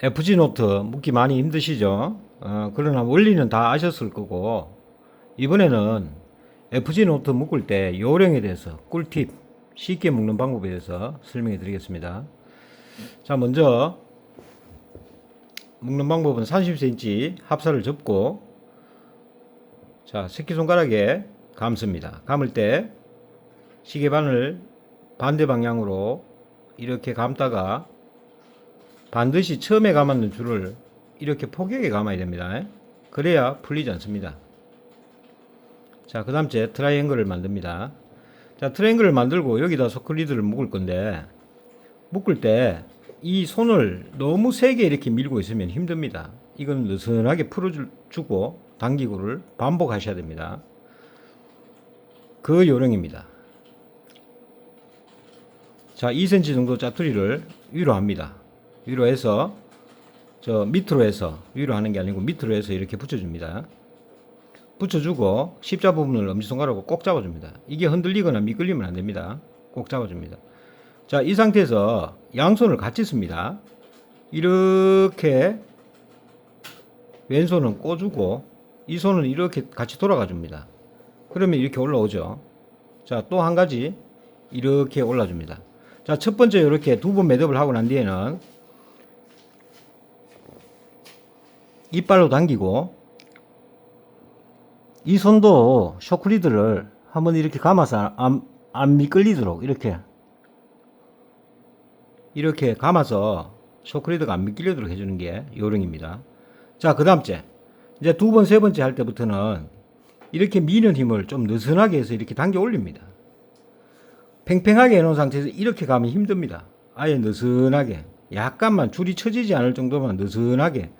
FG 노트 묶기 많이 힘드시죠? 그러나 원리는 다 아셨을 거고, 이번에는 FG 노트 묶을 때 요령에 대해서 꿀팁, 쉽게 묶는 방법에 대해서 설명해 드리겠습니다. 자, 먼저 묶는 방법은 30cm 합사를 접고, 자, 새끼손가락에 감습니다. 감을 때 시계바늘 반대 방향으로 이렇게 감다가 반드시 처음에 감았는 줄을 이렇게 포개게 감아야 됩니다. 그래야 풀리지 않습니다. 자, 그 다음 째 트라이앵글을 만듭니다. 자, 트라이앵글을 만들고 여기다 소클리드를 묶을 건데, 묶을 때 이 손을 너무 세게 이렇게 밀고 있으면 힘듭니다. 이건 느슨하게 풀어주고 당기고를 반복하셔야 됩니다. 그 요령입니다. 자, 2cm 정도 짜투리를 위로 합니다. 위로 해서, 밑으로 해서, 위로 하는 게 아니고 밑으로 해서 이렇게 붙여줍니다. 붙여주고 십자 부분을 엄지손가락으로 꼭 잡아줍니다. 이게 흔들리거나 미끌리면 안 됩니다. 꼭 잡아줍니다. 자, 이 상태에서 양손을 같이 씁니다. 이렇게 왼손은 꽂주고 이 손은 이렇게 같이 돌아가 줍니다. 그러면 이렇게 올라오죠. 자, 또 한 가지 이렇게 올라줍니다. 자, 첫 번째 이렇게 두 번 매듭을 하고 난 뒤에는 이빨로 당기고 이 손도 쇼크리드를 한번 이렇게 감아서 안 미끌리도록 이렇게 감아서 쇼크리드가 안 미끌리도록 해주는 게 요령입니다. 자, 그 다음째 이제 두 번, 세 번째 할 때부터는 이렇게 미는 힘을 좀 느슨하게 해서 이렇게 당겨 올립니다. 팽팽하게 해놓은 상태에서 이렇게 가면 힘듭니다. 아예 느슨하게 약간만 줄이 처지지 않을 정도만 느슨하게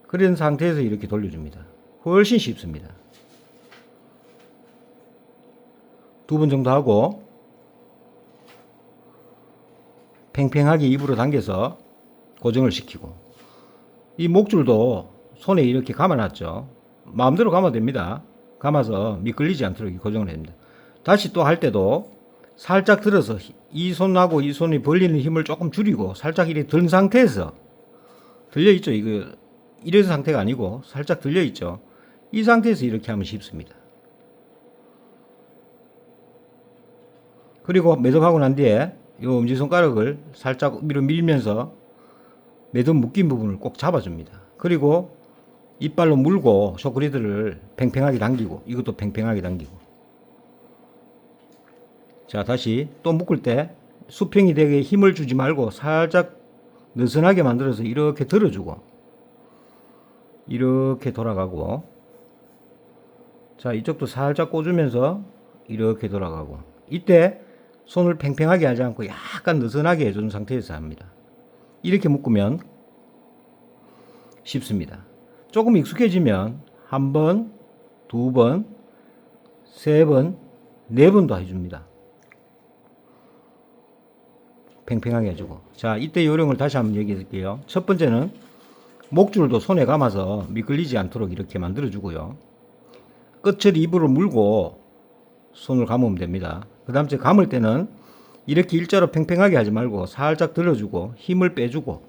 그런 상태에서 이렇게 돌려줍니다. 훨씬 쉽습니다. 두 번 정도 하고 팽팽하게 입으로 당겨서 고정을 시키고, 이 목줄도 손에 이렇게 감아놨죠. 마음대로 감아도 됩니다. 감아서 미끌리지 않도록 고정을 해야 됩니다. 다시 또 할 때도 살짝 들어서 이 손하고 이 손이 벌리는 힘을 조금 줄이고 살짝 이렇게 든 상태에서 들려있죠. 이거 이런 상태가 아니고 살짝 들려있죠. 이 상태에서 이렇게 하면 쉽습니다. 그리고 매듭하고 난 뒤에 이 엄지손가락을 살짝 위로 밀면서 매듭 묶인 부분을 꼭 잡아줍니다. 그리고 이빨로 물고 쇼크리드를 팽팽하게 당기고, 이것도 팽팽하게 당기고. 자, 다시 또 묶을 때 수평이 되게 힘을 주지 말고 살짝 느슨하게 만들어서 이렇게 들어주고 이렇게 돌아가고, 자, 이쪽도 살짝 꽂으면서 이렇게 돌아가고, 이때 손을 팽팽하게 하지 않고 약간 느슨하게 해준 상태에서 합니다. 이렇게 묶으면 쉽습니다. 조금 익숙해지면 한 번, 두 번, 세 번, 네 번도 해줍니다. 팽팽하게 해주고. 자, 이때 요령을 다시 한번 얘기해 드릴게요. 첫 번째는 목줄도 손에 감아서 미끌리지 않도록 이렇게 만들어 주고요. 끝을 입으로 물고 손을 감으면 됩니다. 그 다음에 감을 때는 이렇게 일자로 팽팽하게 하지 말고 살짝 들어주고 힘을 빼주고,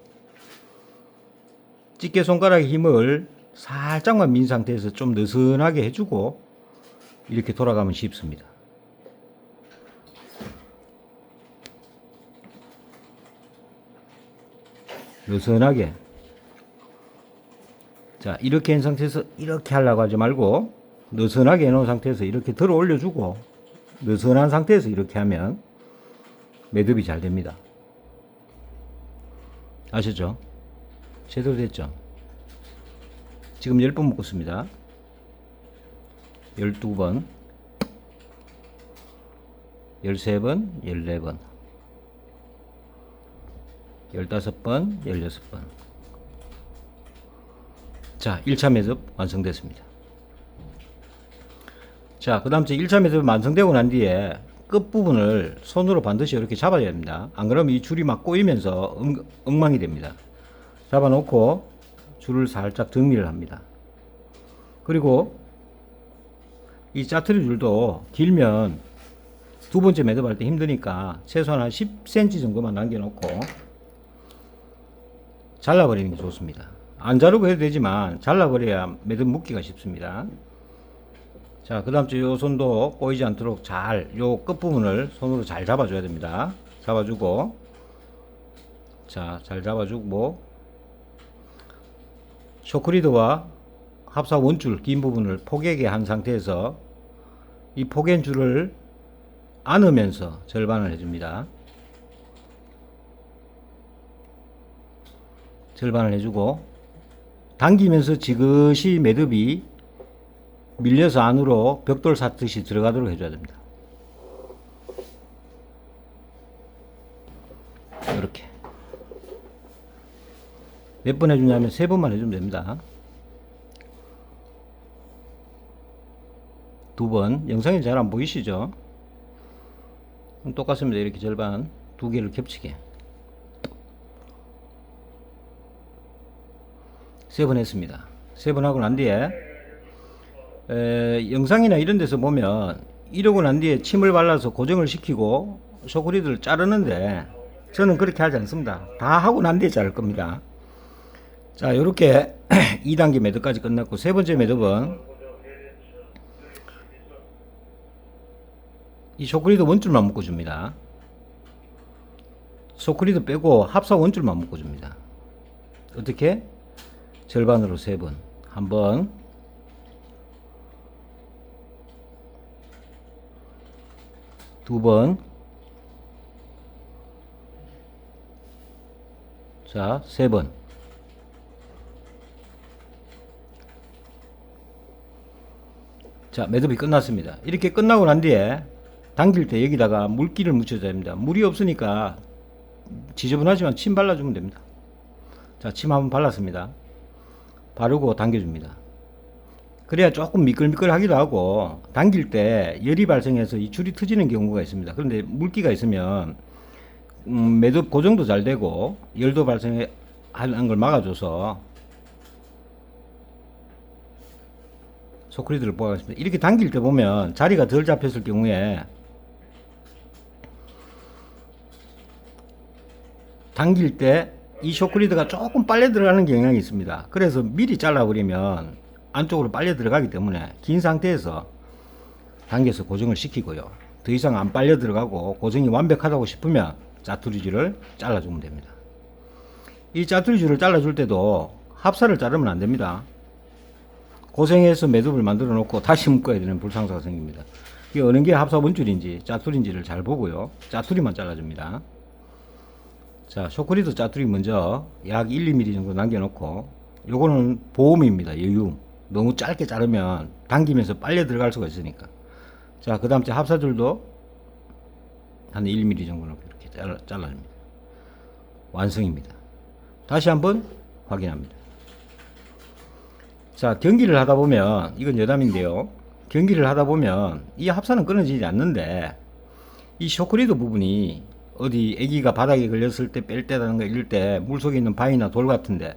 집게 손가락의 힘을 살짝만 민 상태에서 좀 느슨하게 해주고 이렇게 돌아가면 쉽습니다. 느슨하게. 자, 이렇게 한 상태에서 이렇게 하려고 하지 말고 느슨하게 해놓은 상태에서 이렇게 들어 올려주고 느슨한 상태에서 이렇게 하면 매듭이 잘 됩니다. 아셨죠? 제대로 됐죠? 지금 10번 묶었습니다. 12번, 13번, 14번, 15번, 16번. 자, 1차 매듭 완성됐습니다. 자, 그 다음 1차 매듭 완성되고 난 뒤에 끝부분을 손으로 반드시 이렇게 잡아야 됩니다. 안 그러면 이 줄이 막 꼬이면서 엉망이 됩니다. 잡아놓고 줄을 살짝 정리를 합니다. 그리고 이 짜투리 줄도 길면 두 번째 매듭할 때 힘드니까 최소한 한 10cm 정도만 남겨놓고, 잘라버리는 게 좋습니다. 안 자르고 해도 되지만 잘라버려야 매듭 묶기가 쉽습니다. 자, 그 다음 요 손도 꼬이지 않도록 요 끝부분을 손으로 잘 잡아줘야 됩니다. 잡아주고, 자, 잘 잡아주고, 쇼크리드와 합사 원줄 긴 부분을 포개게 한 상태에서 이 포갠 줄을 안으면서 절반을 해줍니다. 절반을 해주고, 당기면서 지그시 매듭이 밀려서 안으로 벽돌 샀듯이 들어가도록 해줘야 됩니다. 이렇게 몇 번 해주냐면 3번만 해주면 됩니다. 2번. 영상이 잘 안 보이시죠? 똑같습니다. 이렇게 절반 2개를 겹치게 3번 했습니다. 3번 하고 난 뒤에 영상이나 이런 데서 보면 이러고 난 뒤에 침을 발라서 고정을 시키고 쇼크리드를 자르는데 저는 그렇게 하지 않습니다. 다 하고 난 뒤에 자를 겁니다. 자, 요렇게 2단계 매듭까지 끝났고, 세 번째 매듭은 이 쇼크리드 원줄만 묶어줍니다. 쇼크리드 빼고 합사 원줄만 묶어줍니다. 어떻게? 절반으로 3번. 한 번, 두 번, 자, 3번. 자, 매듭이 끝났습니다. 이렇게 끝나고 난 뒤에 당길 때 여기다가 물기를 묻혀줘야 됩니다. 물이 없으니까 지저분하지만 침 발라주면 됩니다. 자, 침 한번 발랐습니다. 바르고 당겨줍니다. 그래야 조금 미끌미끌하기도 하고, 당길 때 열이 발생해서 이 줄이 터지는 경우가 있습니다. 그런데 물기가 있으면 매듭 고정도 잘 되고 열도 발생하는 걸 막아줘서 쇼크리드를 뽑아가겠습니다. 이렇게 당길 때 보면 자리가 덜 잡혔을 경우에 당길 때 이 쇼크리드가 조금 빨려 들어가는 경향이 있습니다. 그래서 미리 잘라버리면 안쪽으로 빨려 들어가기 때문에 긴 상태에서 당겨서 고정을 시키고요. 더 이상 안 빨려 들어가고 고정이 완벽하다고 싶으면 짜투리줄을 잘라주면 됩니다. 이 짜투리줄을 잘라줄 때도 합사를 자르면 안 됩니다. 고생해서 매듭을 만들어 놓고 다시 묶어야 되는 불상사가 생깁니다. 이게 어느 게 합사 원줄인지 짜투리인지를 잘 보고요. 짜투리만 잘라줍니다. 자, 쇼크리드 짜투리 먼저 약 1, 2mm 정도 남겨놓고, 요거는 보험입니다. 여유. 너무 짧게 자르면 당기면서 빨려 들어갈 수가 있으니까. 자, 그 다음 합사줄도 한 1mm 정도 이렇게 잘라줍니다. 완성입니다. 다시 한번 확인합니다. 자, 경기를 하다 보면, 이건 여담인데요. 경기를 하다 보면 이 합사는 끊어지지 않는데 이 쇼크리드 부분이 어디 애기가 바닥에 걸렸을 때 뺄 때라든가 이럴 때 물속에 있는 바위나 돌 같은데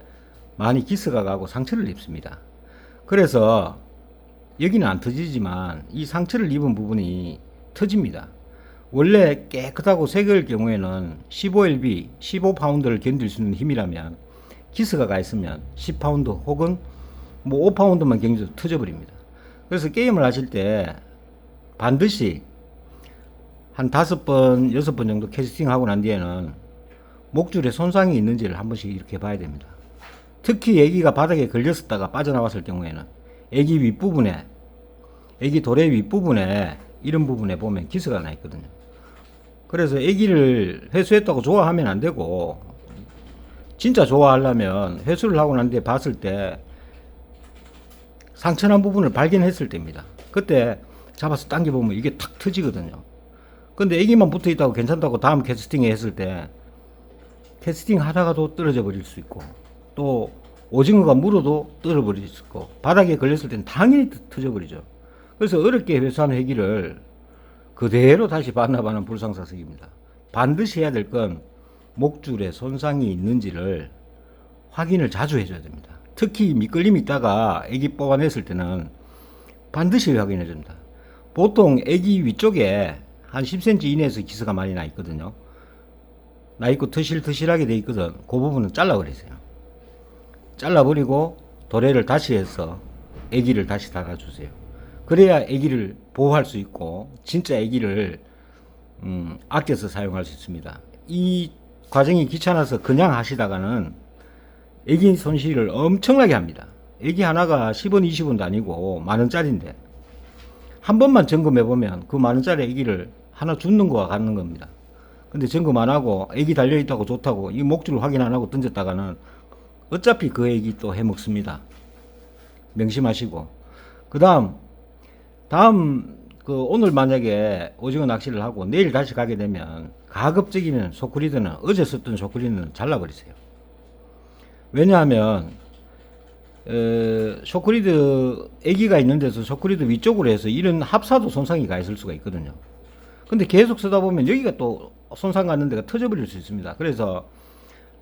많이 기스가 가고 상처를 입습니다. 그래서 여기는 안 터지지만 이 상처를 입은 부분이 터집니다. 원래 깨끗하고 새 거일 경우에는 15lb, 15파운드를 견딜 수 있는 힘이라면 기스가 가 있으면 10파운드 혹은 뭐 5파운드만 견뎌도 터져버립니다. 그래서 게임을 하실 때 반드시 한 5번, 6번 정도 캐스팅 하고 난 뒤에는 목줄에 손상이 있는지를 한 번씩 이렇게 봐야 됩니다. 특히 애기가 바닥에 걸렸었다가 빠져나왔을 경우에는 애기 윗부분에, 애기 도래 윗부분에 이런 부분에 보면 기스가 나 있거든요. 그래서 애기를 회수했다고 좋아하면 안 되고, 진짜 좋아하려면 회수를 하고 난 뒤에 봤을 때 상처난 부분을 발견했을 때입니다. 그때 잡아서 당겨보면 이게 탁 터지거든요. 근데 애기만 붙어 있다고 괜찮다고 다음 캐스팅에 했을 때 캐스팅 하다가도 떨어져 버릴 수 있고, 또 오징어가 물어도 떨어 버릴 수 있고, 바닥에 걸렸을 때는 당연히 터져 버리죠. 그래서 어렵게 회수한 회기를 그대로 다시 반납하는 불상사석입니다. 반드시 해야 될 건 목줄에 손상이 있는지를 확인을 자주 해줘야 됩니다. 특히 미끌림이 있다가 애기 뽑아냈을 때는 반드시 확인해 줍니다. 보통 애기 위쪽에 한 10cm 이내에서 기스가 많이 나 있거든요. 나 있고 터실터실하게 돼 있거든. 그 부분은 잘라버리세요. 잘라버리고 도래를 다시 해서 애기를 다시 달아주세요. 그래야 애기를 보호할 수 있고 진짜 애기를 아껴서 사용할 수 있습니다. 이 과정이 귀찮아서 그냥 하시다가는 애기 손실을 엄청나게 합니다. 애기 하나가 10원 20원도 아니고 만원짜리인데 한 번만 점검해보면 그 만원짜리 애기를 하나 죽는 거와 같는 겁니다. 근데 점검 안 하고 애기 달려있다고 좋다고 이 목줄 확인 안 하고 던졌다가는 어차피 그 애기 또 해먹습니다. 명심하시고. 그 다음 그 오늘 만약에 오징어 낚시를 하고 내일 다시 가게 되면 가급적이면 소쿠리드는 어제 썼던 소쿠리드는 잘라버리세요. 왜냐하면 소쿠리드 애기가 있는 데서 소쿠리드 위쪽으로 해서 이런 합사도 손상이 가 있을 수가 있거든요. 근데 계속 쓰다 보면 여기가 또 손상 갔는 데가 터져버릴 수 있습니다. 그래서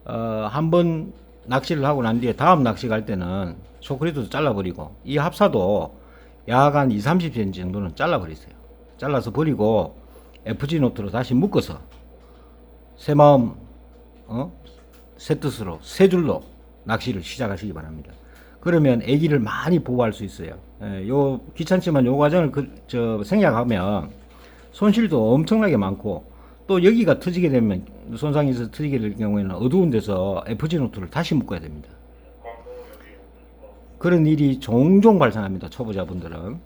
한번 낚시를 하고 난 뒤에 다음 낚시 갈 때는 소쿠리드도 잘라버리고 이 합사도 약 한 20-30cm 정도는 잘라버리세요. 잘라서 버리고 FG 노트로 다시 묶어서 새 마음 새 뜻으로 새 줄로 낚시를 시작하시기 바랍니다. 그러면 애기를 많이 보호할 수 있어요. 요 귀찮지만 요 과정을 생략하면 손실도 엄청나게 많고 또 여기가 터지게 되면 손상이 있어서 터지게 될 경우에는 어두운 데서 FG 노트를 다시 묶어야 됩니다. 그런 일이 종종 발생합니다. 초보자분들은.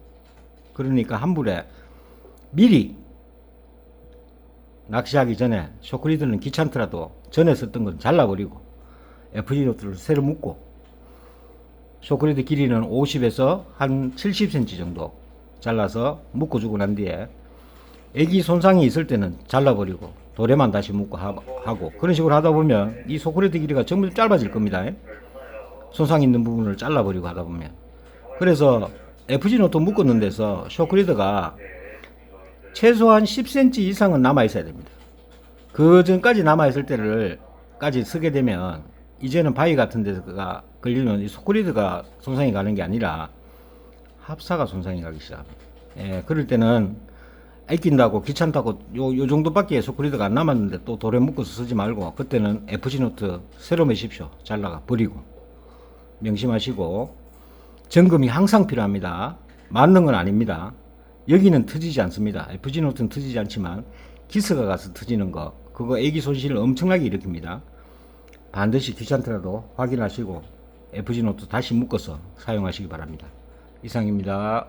그러니까 한불에 미리 낚시하기 전에 쇼크리드는 귀찮더라도 전에 썼던 건 잘라버리고 FG 노트를 새로 묶고 쇼크리드 길이는 50에서 한 70cm 정도 잘라서 묶어주고 난 뒤에 애기 손상이 있을 때는 잘라버리고 도래만 다시 묶고 하고 그런 식으로 하다 보면 이 쇼크리드 길이가 전부 짧아질 겁니다. 손상 있는 부분을 잘라버리고 하다 보면. 그래서 FG 노트 묶었는 데서 쇼크리드가 최소한 10cm 이상은 남아있어야 됩니다. 그 전까지 남아있을 때를까지 쓰게 되면 이제는 바위 같은 데가 걸리면 이 쇼크리드가 손상이 가는 게 아니라 합사가 손상이 가기 시작합니다. 그럴 때는 아낀다고 귀찮다고 요 정도밖에 쇼크리드가 안 남았는데 또 돌에 묶어서 쓰지 말고 그때는 FG 노트 새로 매십시오. 잘라가 버리고. 명심하시고 점검이 항상 필요합니다. 맞는 건 아닙니다. 여기는 터지지 않습니다. FG 노트는 터지지 않지만 기스가 가서 터지는 거 그거 애기 손실을 엄청나게 일으킵니다. 반드시 귀찮더라도 확인하시고 FG 노트 다시 묶어서 사용하시기 바랍니다. 이상입니다.